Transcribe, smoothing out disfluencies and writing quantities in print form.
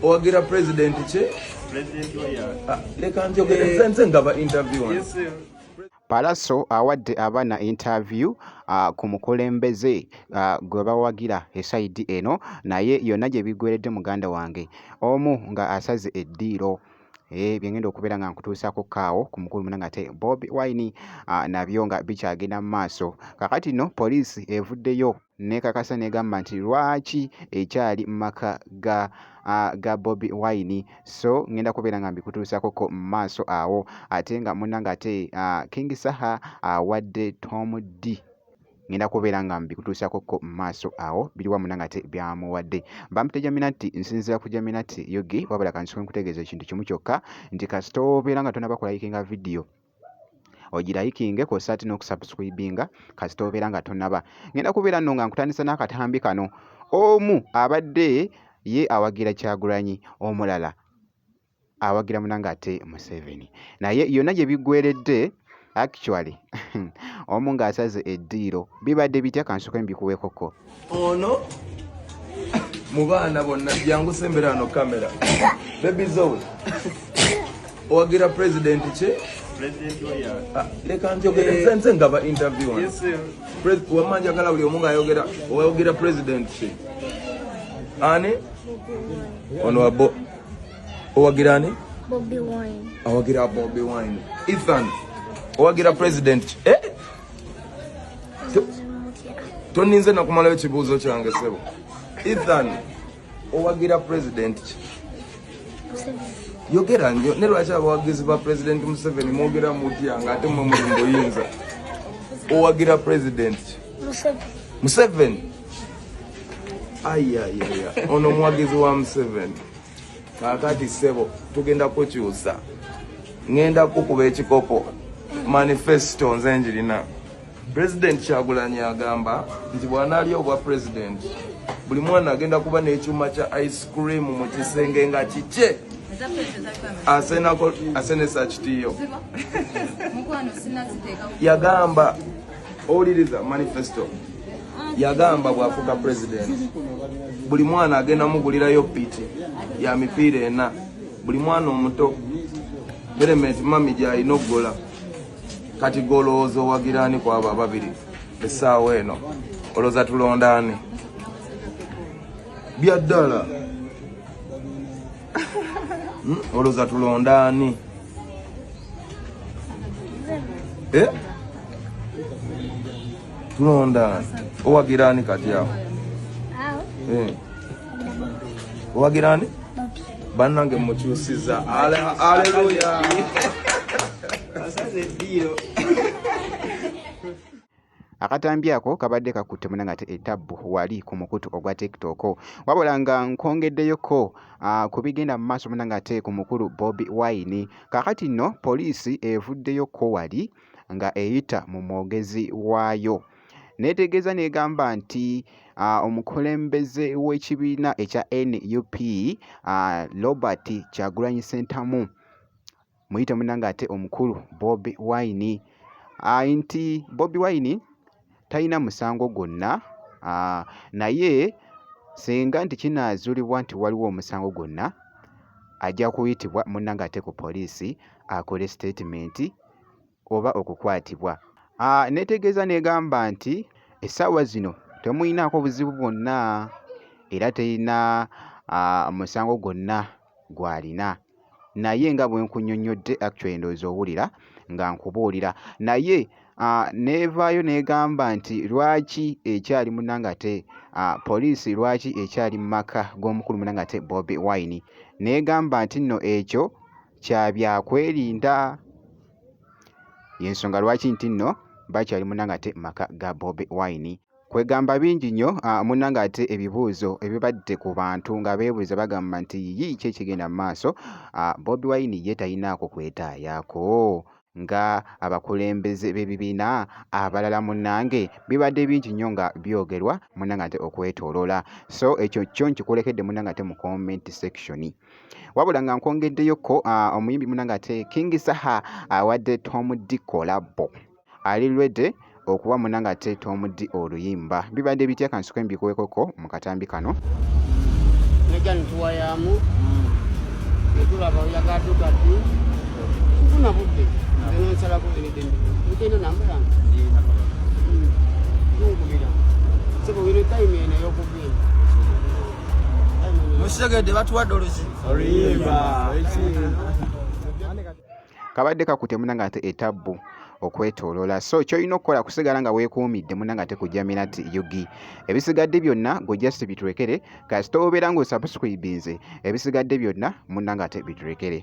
owagira president che leka njogere nze ngaba interview. Yes, sir. Palazzo awadde abaana interview ku mukulembeze gwe bawagira esaidi eno, naye yonna gye biggweredde muganda wange omu nga asaze eddiiro. Byengenda okubeera nga nkutuusaako kaawo ku mukulu munanga ate Bobi Wine, nabyo nga bikyagenda mu maaso. Kakati no poliisi evuddeyo nekakasa negamba nti lwaki ekyali mu maka ga Bobi Wine, so ngenda kubeera nga mbikutuusaako mu maaso awo. Ate nga munanga ate King Saha awadde Tom D, ngenda kubeera nga mbikutuusako mu maaso awo, biriwa munanga ate byamuwadde. Bampita Jaminati, nsinzira ku Jaminati Yogi, wabula kansoke nkutegeeza ekintu kimu kyokka, nti kasita obeera nga tonaba kulayikinga video ogirayikinge kosa ate n'okusubscribinga kasita obeera nga tonaba. Ngenda kubeera nno nga nkutandisa n'akatambi kano. Omu abadde ye awagira Kyagulanyi, omulala awagira munanga ate Museveni, naye yonna gye biggweredde actually omu ng'asaze eddiiro. Bibadde bitya? Kansoke mbikuweekoko. Ono mu baana bonna jangu sembera no kamera baby zoe owagira president che leka njogere nze ngaba interview. Yes, sir. Wamanja gala buli omu ng'ayogera owagira president che ani ono wabo owagira ani Bobi Wine. awagira Bobi Wine. Ethan owagira president toninze nakumalayo kibuuzo kyange sebo. Ethan owagira president yogera nnyo ne lwaki abawagizi ba president Museveni mwogera mutya nga ate mwe muli mu buyinza? Owagira president Museveni ayayaya ono muwagizi wa Museveni. Kakati sebo tugenda kukyusa, ngenda kukuba ekikopo manifesto nze njirina. President Kyagulanyi agamba nti bw'anaalya obwa president buli mwana agenda kuba n'ekyuma kya ice cream mu kisenge nga kikye asenesa kitiyo. Yagamba owuliriza manifesto, yagamba bw'afuuka president buli mwana agenda mugulirayo piti ya mipiira ena, buli mwana omuto element mami gy'alina okugola. Kati golowooza owagiraani kwabo ababiri essaawa eno? Olowooza tulondaani? Byaddala olowooza tulondaani? Tulondaani? Owagiraani kati awo? Owagiraani? Bannange mukyusiza. Aleluya. Akatambi ako kabadde kakutte munanga ate etabbu wali ku mukutu ogwa TikTok, wabula nga nkongeddeyoko ku bigenda mu maaso munanga ate ku mukulu Bobi Wine. Kakati nno poliisi evuddeyoko wali nga eyita mu mwogezi waayo, neetegeeza negamba nti omukulembeze w'ekibiina ekya NUP Robert Kyagulanyi Ssentamu muyite munanga ate omukulu Bobi Wine, nti Bobi Wine talina musango gwonna, naye senga nti kinaazuulibwa nti waliwo omusango gwonna ajja kuyitibwa munanga ate ku poliisi akole statement oba okukwatibwa. Neetegeeza negamba nti essaawa zino temuyinaako buzibu bwonna era terina musango gwonna gw'alina, naye nga bwe nkunnyonnyodde actually ndowooza owulira nga nkubuulira, naye neevaayo negamba nti lwaki ekyali munanga ate poliisi lwaki ekyali mu maka g'omukulu munanga ate Bobi Wine, negamba nti nno ekyo kya byakwerinda, yensonga lwaki nti nno bakyali munanga ate maka ga Bobi Wine. Kwegamba bingi nnyo munanga ate ebibuuzo ebibadde ku bantu nga beebuuza bagamba nti ki ekigenda mu maaso. Bobi Wine ye talinaako kwetaayaako nga abakulembeze b'ebibiina abalala munnange. Bibadde bingi nnyo nga byogerwa munnanga ate okwetooloola, so ekyo kyo nkikulekedde munnanga ate mu comment section. Wabula nga nkongeddeyoko omuyimbi munnanga ate King Saha awadde Tom D collabo, ali ready okuba munanga ate Tom D oluyimba. Bibadde bitya? Kansoke mbikuweekoko mu katambi kano. nejja nituwayamu netulaba oyagadde kati tufuna budde nze nonsalako eridende mutenda namba yange zungubira sebo wino time eno ey'okugenda musitegedde batuwadde oluzi kabadde kakute munanga ate etabbu okwetooloola so kyolina okukola kusigala nga weekuumidde munanga ate ku Jaminat Yugi ebisigadde byonna gojjasi biturekere kasita obeera ng'osubscribinze ebisigadde byonna munanga ate biturekere